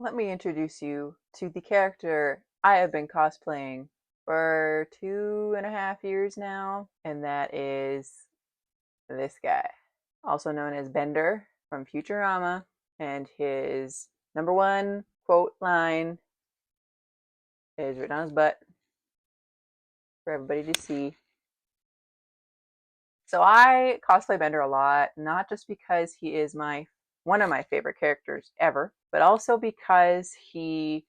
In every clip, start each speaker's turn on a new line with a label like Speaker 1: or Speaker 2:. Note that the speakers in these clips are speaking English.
Speaker 1: let me introduce you to the character I have been cosplaying for 2.5 years now, and that is this guy, also known as Bender from Futurama, and his number one quote line is written on his butt for everybody to see. So I cosplay Bender a lot, not just because he is one of my favorite characters ever, but also because he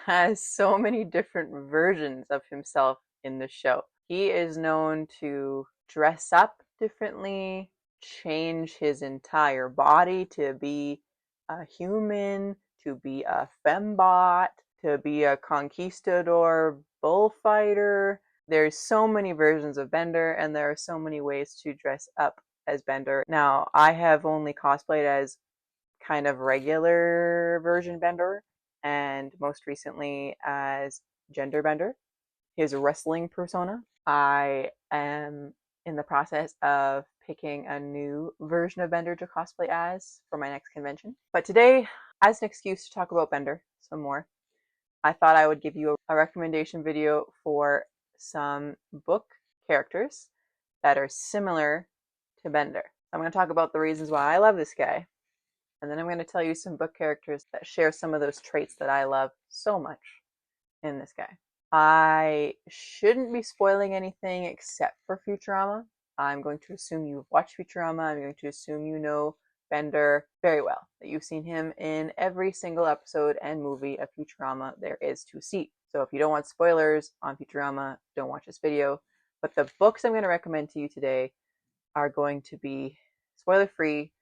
Speaker 1: has so many different versions of himself in the show. He is known to dress up differently, change his entire body to be a human, to be a fembot, to be a conquistador bullfighter. There's so many versions of Bender, and there are so many ways to dress up as Bender. Now, I have only cosplayed as kind of regular version Bender, and most recently as Gender Bender, his wrestling persona. I am in the process of picking a new version of Bender to cosplay as for my next convention. But today, as an excuse to talk about Bender some more, I thought I would give you a recommendation video for some book characters that are similar to Bender. I'm going to talk about the reasons why I love this guy, and then I'm going to tell you some book characters that share some of those traits that I love so much in this guy. I shouldn't be spoiling anything except for Futurama. I'm going to assume you've watched Futurama. I'm going to assume you know Bender very well, that you've seen him in every single episode and movie of Futurama there is to see. So if you don't want spoilers on Futurama, don't watch this video. But the books I'm going to recommend to you today are going to be spoiler free.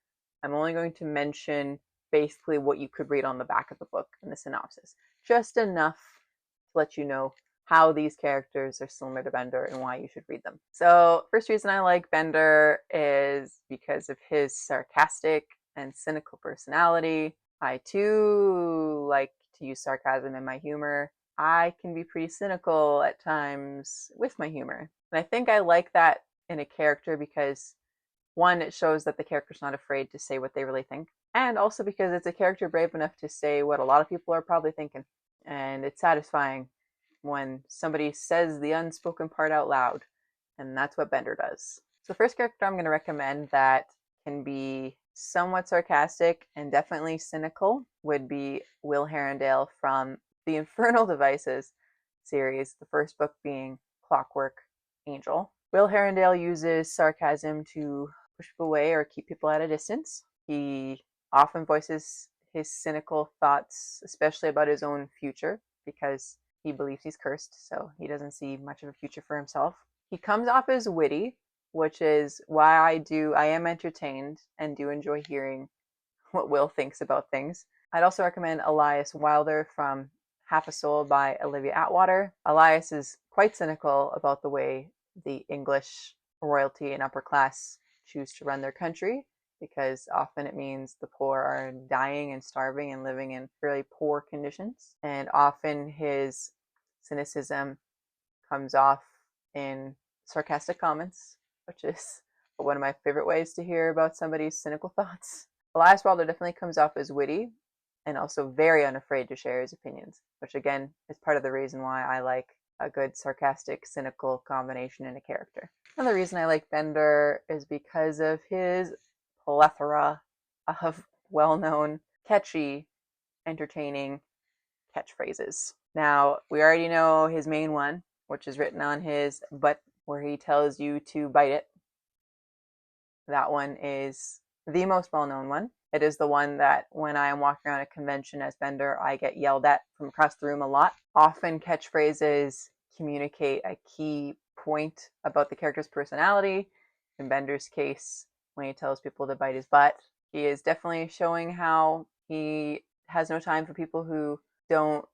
Speaker 1: I'm only going to mention basically what you could read on the back of the book in the synopsis. Just enough to let you know how these characters are similar to Bender and why you should read them. So, first reason I like Bender is because of his sarcastic and cynical personality. I too like to use sarcasm in my humor. I can be pretty cynical at times with my humor. And I think I like that in a character because, one, it shows that the character's not afraid to say what they really think. And also because it's a character brave enough to say what a lot of people are probably thinking. And it's satisfying when somebody says the unspoken part out loud. And that's what Bender does. So the first character I'm going to recommend that can be somewhat sarcastic and definitely cynical would be Will Herondale from the Infernal Devices series, the first book being Clockwork Angel. Will Herondale uses sarcasm to push people away or keep people at a distance. He often voices his cynical thoughts, especially about his own future, because he believes he's cursed, so he doesn't see much of a future for himself. He comes off as witty, which is why I am entertained and do enjoy hearing what Will thinks about things. I'd also recommend Elias Wilder from Half a Soul by Olivia Atwater. Elias is quite cynical about the way the English royalty and upper class choose to run their country, because often it means the poor are dying and starving and living in really poor conditions. And often his cynicism comes off in sarcastic comments, which is one of my favorite ways to hear about somebody's cynical thoughts. Elias Wilder definitely comes off as witty and also very unafraid to share his opinions, which again is part of the reason why I like a good sarcastic, cynical combination in a character. Another reason I like Bender is because of his plethora of well-known, catchy, entertaining catchphrases. Now, we already know his main one, which is written on his butt, where he tells you to bite it. That one is the most well-known one. It is the one that when I am walking around a convention as Bender, I get yelled at from across the room a lot. Often catchphrases communicate a key point about the character's personality. In Bender's case, when he tells people to bite his butt, he is definitely showing how he has no time for people who don't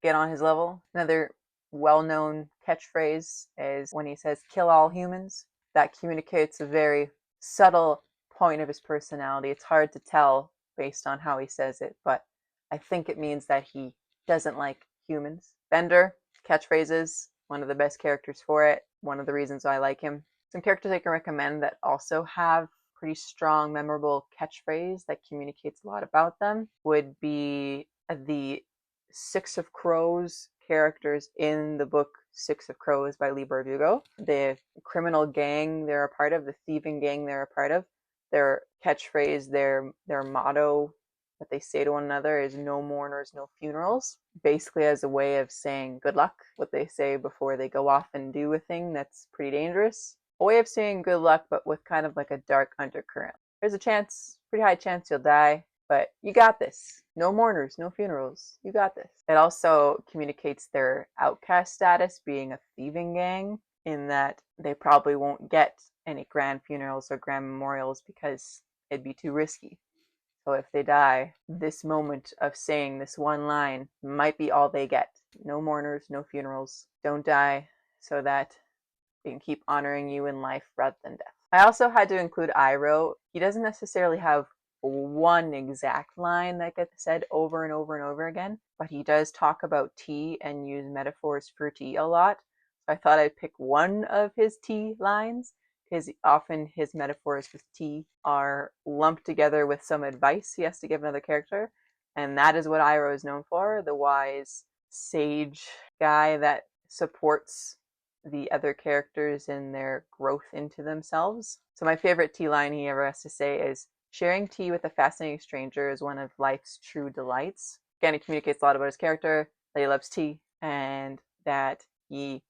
Speaker 1: get on his level. Another well-known catchphrase is when he says, "kill all humans." That communicates a very subtle point of his personality. It's hard to tell based on how he says it, but I think it means that he doesn't like humans. Bender, catchphrases, one of the best characters for it. One of the reasons I like him. Some characters I can recommend that also have pretty strong, memorable catchphrase that communicates a lot about them would be the Six of Crows characters in the book Six of Crows by Lee Bardugo. The criminal gang they're a part of, the thieving gang they're a part of, their catchphrase, their motto, what they say to one another is no mourners, no funerals, basically as a way of saying good luck, what they say before they go off and do a thing that's pretty dangerous. A way of saying good luck, but with kind of like a dark undercurrent. There's a chance, pretty high chance you'll die, but you got this. No mourners, no funerals. You got this. It also communicates their outcast status, being a thieving gang, in that they probably won't get any grand funerals or grand memorials because it'd be too risky. So if they die, this moment of saying this one line might be all they get. No mourners, no funerals. Don't die so that we can keep honoring you in life rather than death. I also had to include Iroh. He doesn't necessarily have one exact line that gets said over and over and over again, but he does talk about tea and use metaphors for tea a lot. So I thought I'd pick one of his tea lines, because often his metaphors with tea are lumped together with some advice he has to give another character, and that is what Iroh is known for, the wise sage guy that supports the other characters in their growth into themselves. So my favorite tea line he ever has to say is, sharing tea with a fascinating stranger is one of life's true delights. Again, it communicates a lot about his character, that he loves tea, and that he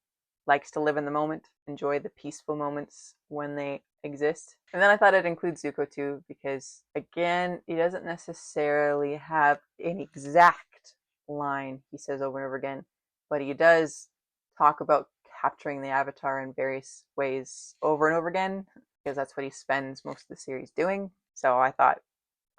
Speaker 1: likes to live in the moment, enjoy the peaceful moments when they exist. And then I thought I'd include Zuko too, because again, he doesn't necessarily have an exact line he says over and over again, but he does talk about capturing the Avatar in various ways over and over again, because that's what he spends most of the series doing. So I thought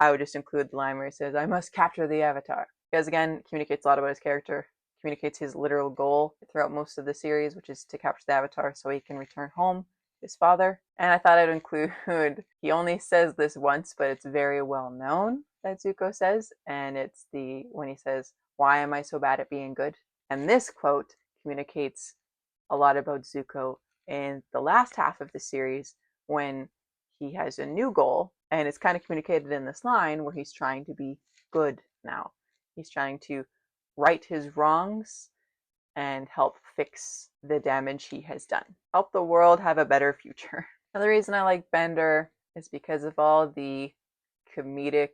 Speaker 1: I would just include the line where he says, I must capture the Avatar. Because again, it communicates a lot about his character, communicates his literal goal throughout most of the series, which is to capture the Avatar so he can return home to his father. And I thought I'd include, he only says this once, but it's very well known that Zuko says, and it's when he says, why am I so bad at being good? And this quote communicates a lot about Zuko in the last half of the series, when he has a new goal, and it's kind of communicated in this line where he's trying to be good now. He's trying to right his wrongs and help fix the damage he has done. Help the world have a better future. Another reason I like Bender is because of all the comedic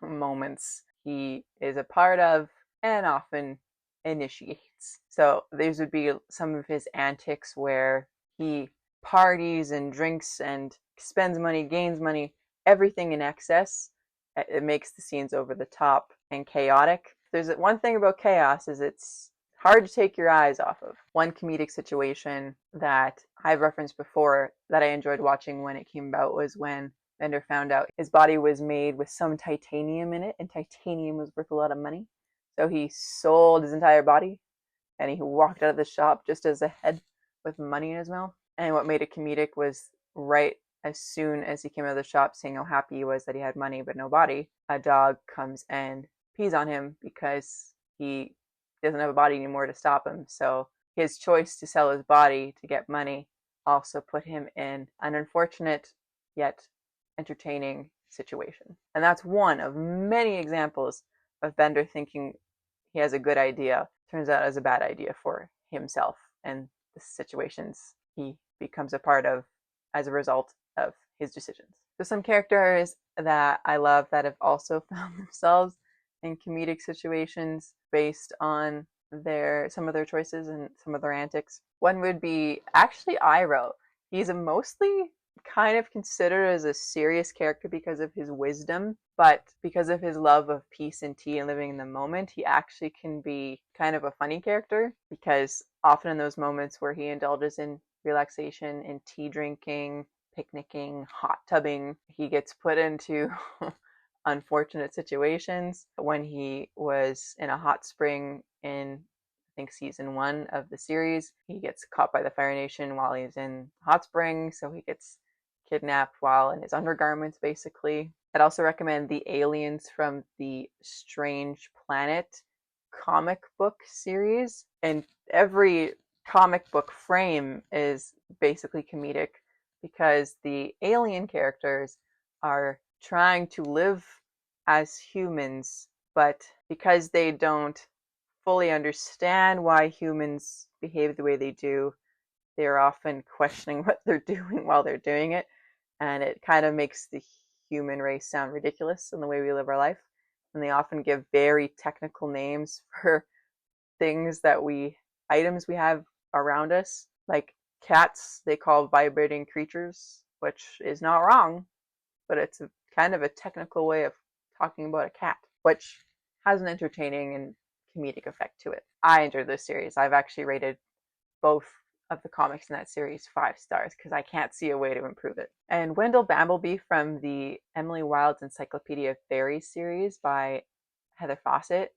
Speaker 1: moments he is a part of and often initiates. So these would be some of his antics where he parties and drinks and spends money, gains money, everything in excess. It makes the scenes over the top and chaotic. There's one thing about chaos is it's hard to take your eyes off of. One comedic situation that I've referenced before that I enjoyed watching when it came about was when Bender found out his body was made with some titanium in it, and titanium was worth a lot of money. So he sold his entire body, and he walked out of the shop just as a head with money in his mouth. And what made it comedic was right as soon as he came out of the shop saying how happy he was that he had money but no body, a dog comes and pees on him because he doesn't have a body anymore to stop him. So his choice to sell his body to get money also put him in an unfortunate yet entertaining situation. And that's one of many examples of Bender thinking he has a good idea, turns out as a bad idea for himself and the situations he becomes a part of as a result of his decisions. So some characters that I love that have also found themselves in comedic situations based on some of their choices and some of their antics. One would be actually Iroh. He's a mostly kind of considered as a serious character because of his wisdom, but because of his love of peace and tea and living in the moment, he actually can be kind of a funny character, because often in those moments where he indulges in relaxation, in tea drinking, picnicking, hot tubbing, he gets put into unfortunate situations. When he was in a hot spring in, I think, season 1 of the series, he gets caught by the Fire Nation while he's in hot spring, so he gets kidnapped while in his undergarments, basically. I'd also recommend the aliens from the Strange Planet comic book series, and every comic book frame is basically comedic because the alien characters are trying to live as humans but because they don't fully understand why humans behave the way they do, they're often questioning what they're doing while they're doing it, and it kind of makes the human race sound ridiculous in the way we live our life. And they often give very technical names for things that items we have around us. Like cats, they call vibrating creatures, which is not wrong, but it's kind of a technical way of talking about a cat, which has an entertaining and comedic effect to it. I enjoyed this series. I've actually rated both of the comics in that series 5 stars because I can't see a way to improve it. And Wendell Bamblebee from the Emily Wilde's Encyclopedia of Fairies series by Heather Fawcett,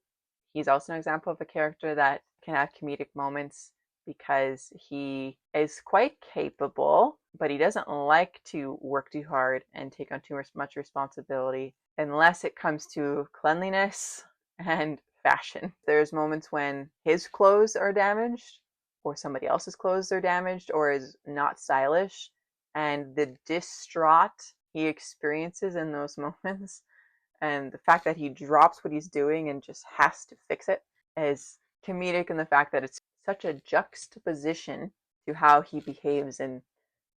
Speaker 1: he's also an example of a character that can have comedic moments because he is quite capable, but he doesn't like to work too hard and take on too much responsibility unless it comes to cleanliness and fashion. There's moments when his clothes are damaged or somebody else's clothes are damaged or is not stylish, and the distraught he experiences in those moments and the fact that he drops what he's doing and just has to fix it is comedic in the fact that it's such a juxtaposition to how he behaves in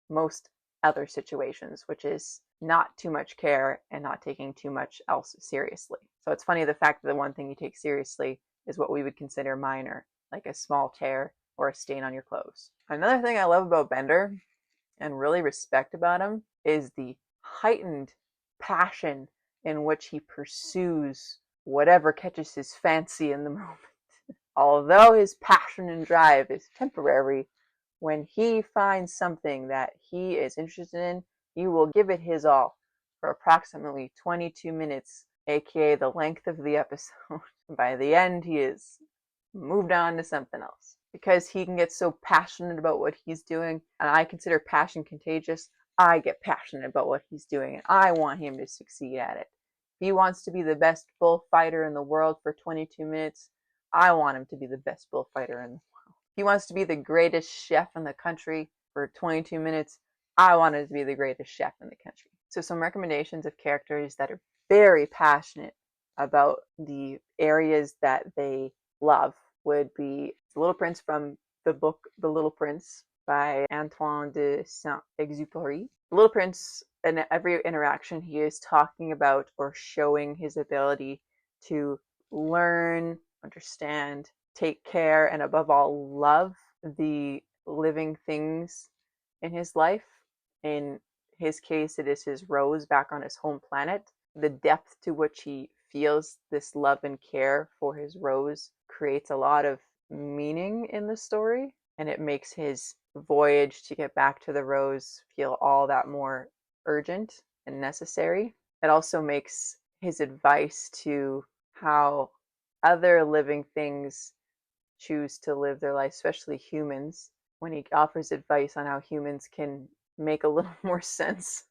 Speaker 1: most other situations, which is not too much care and not taking too much else seriously. So it's funny the fact that the one thing you take seriously is what we would consider minor, like a small tear or a stain on your clothes. Another thing I love about Bender and really respect about him is the heightened passion in which he pursues whatever catches his fancy in the moment. Although his passion and drive is temporary, when he finds something that he is interested in, he will give it his all for approximately 22 minutes, aka the length of the episode. By the end, he is moved on to something else. Because he can get so passionate about what he's doing, and I consider passion contagious, I get passionate about what he's doing, and I want him to succeed at it. If he wants to be the best bullfighter in the world for 22 minutes, I want him to be the best bullfighter in the world. If he wants to be the greatest chef in the country for 22 minutes, I want him to be the greatest chef in the country. So some recommendations of characters that are very passionate about the areas that they love would be The Little Prince from the book The Little Prince by Antoine de Saint-Exupéry. The Little Prince, in every interaction, he is talking about or showing his ability to learn, understand, take care, and above all, love the living things in his life. In his case, it is his rose back on his home planet. The depth to which he feels this love and care for his rose creates a lot of meaning in the story, and it makes his voyage to get back to the rose feel all that more urgent and necessary. It also makes his advice to how other living things choose to live their life, especially humans, when he offers advice on how humans can make a little more sense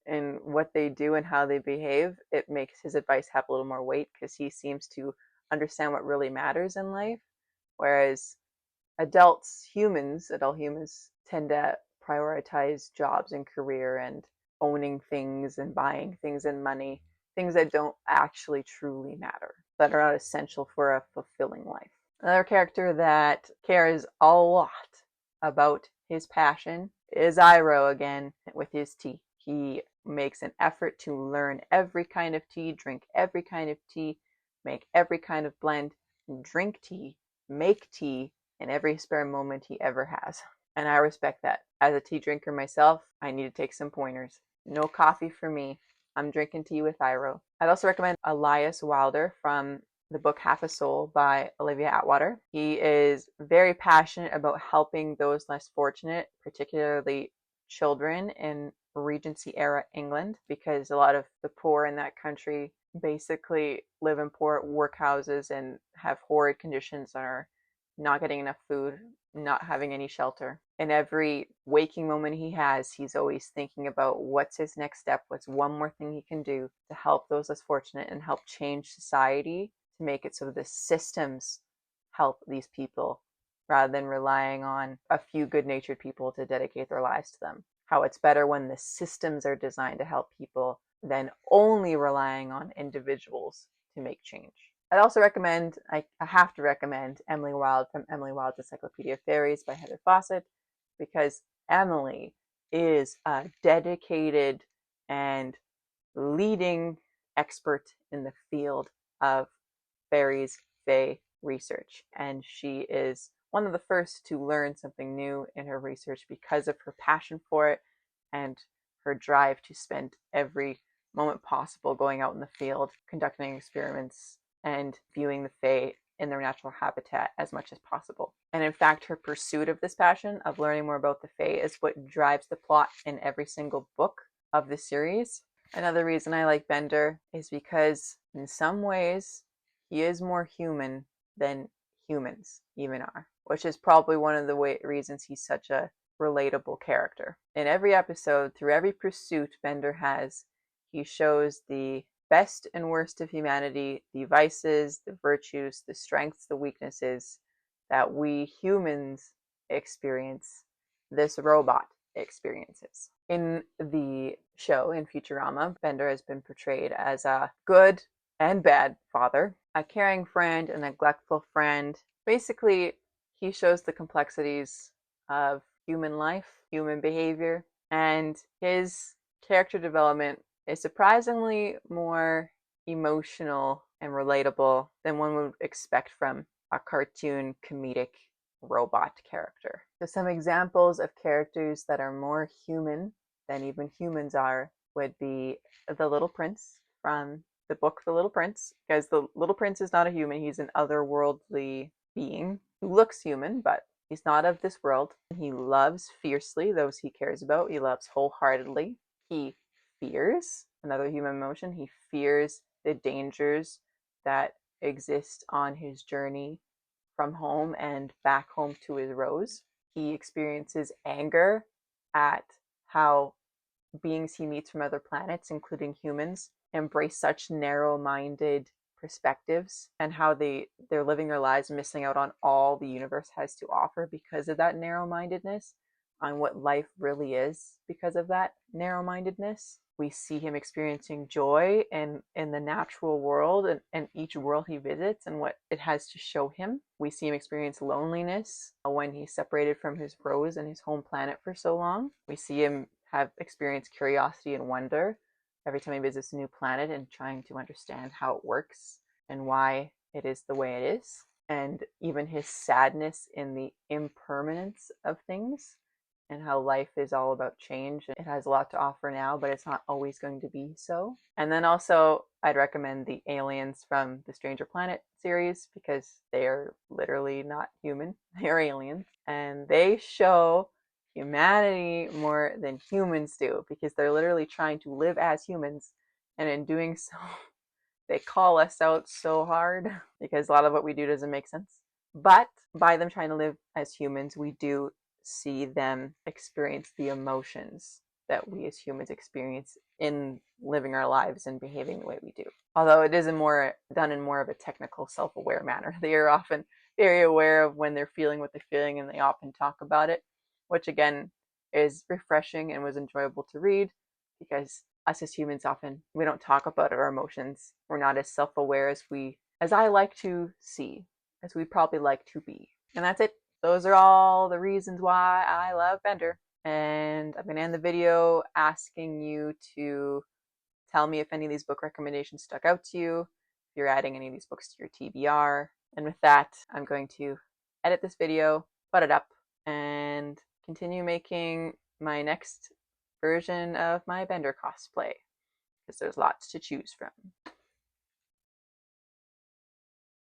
Speaker 1: in what they do and how they behave, it makes his advice have a little more weight because he seems to understand what really matters in life. Whereas adult humans tend to prioritize jobs and career and owning things and buying things and money, things that don't actually truly matter, that are not essential for a fulfilling life. Another character that cares a lot about his passion is Iroh again with his tea. He makes an effort to learn every kind of tea, drink every kind of tea, make every kind of blend, drink tea, make tea in every spare moment he ever has. And I respect that. As a tea drinker myself, I need to take some pointers. No coffee for me. I'm drinking tea with Iroh. I'd also recommend Elias Wilder from the book Half a Soul by Olivia Atwater. He is very passionate about helping those less fortunate, particularly children in Regency era England, because a lot of the poor in that country basically live in poor workhouses and have horrid conditions and are not getting enough food, not having any shelter. In every waking moment he has, he's always thinking about what's his next step, what's one more thing he can do to help those less fortunate and help change society to make it so the systems help these people rather than relying on a few good-natured people to dedicate their lives to them. How it's better when the systems are designed to help people than only relying on individuals to make change. I'd also recommend, I have to recommend Emily Wilde from Emily Wilde's Encyclopedia of Fairies by Heather Fawcett, because Emily is a dedicated and leading expert in the field of fairies, fae research. And she is one of the first to learn something new in her research because of her passion for it and her drive to spend every moment possible going out in the field, conducting experiments, and viewing the fae in their natural habitat as much as possible. And in fact, her pursuit of this passion of learning more about the fae is what drives the plot in every single book of the series. Another reason I like Bender is because in some ways he is more human than humans even are, which is probably one of the reasons he's such a relatable character. In every episode, through every pursuit Bender has, he shows the best and worst of humanity, the vices, the virtues, the strengths, the weaknesses that we humans experience, this robot experiences. In the show, in Futurama, Bender has been portrayed as a good and bad father, a caring friend, a neglectful friend. Basically, he shows the complexities of human life, human behavior, and his character development is surprisingly more emotional and relatable than one would expect from a cartoon comedic robot character. So some examples of characters that are more human than even humans are would be the Little Prince from the book The Little Prince, because the Little Prince is not a human, he's an otherworldly being who looks human, but he's not of this world. He loves fiercely those he cares about. He loves wholeheartedly. He fears, another human emotion, he fears the dangers that exist on his journey from home and back home to his rose. He experiences anger at how beings he meets from other planets, including humans, embrace such narrow-minded perspectives and how they're living their lives missing out on all the universe has to offer because of that narrow-mindedness, on what life really is because of that narrow-mindedness. We see him experiencing joy in the natural world and each world he visits and what it has to show him. We see him experience loneliness when he's separated from his rose and his home planet for so long. We see him have experienced curiosity and wonder every time he visits a new planet and trying to understand how it works and why it is the way it is. And even his sadness in the impermanence of things and how life is all about change. It has a lot to offer now, but it's not always going to be so. And then also, I'd recommend the aliens from the Stranger Planet series because they are literally not human. They're aliens. And they show humanity more than humans do because they're literally trying to live as humans. And in doing so, they call us out so hard because a lot of what we do doesn't make sense. But by them trying to live as humans, we do see them experience the emotions that we as humans experience in living our lives and behaving the way we do. Although it is done in more of a technical, self-aware manner. They are often very aware of when they're feeling what they're feeling and they often talk about it, which again is refreshing and was enjoyable to read because us as humans often, we don't talk about our emotions. We're not as self-aware as I like to see, as we probably like to be. And that's it. Those are all the reasons why I love Bender. And I'm going to end the video asking you to tell me if any of these book recommendations stuck out to you, if you're adding any of these books to your TBR. And with that, I'm going to edit this video, put it up, and continue making my next version of my Bender cosplay, because there's lots to choose from.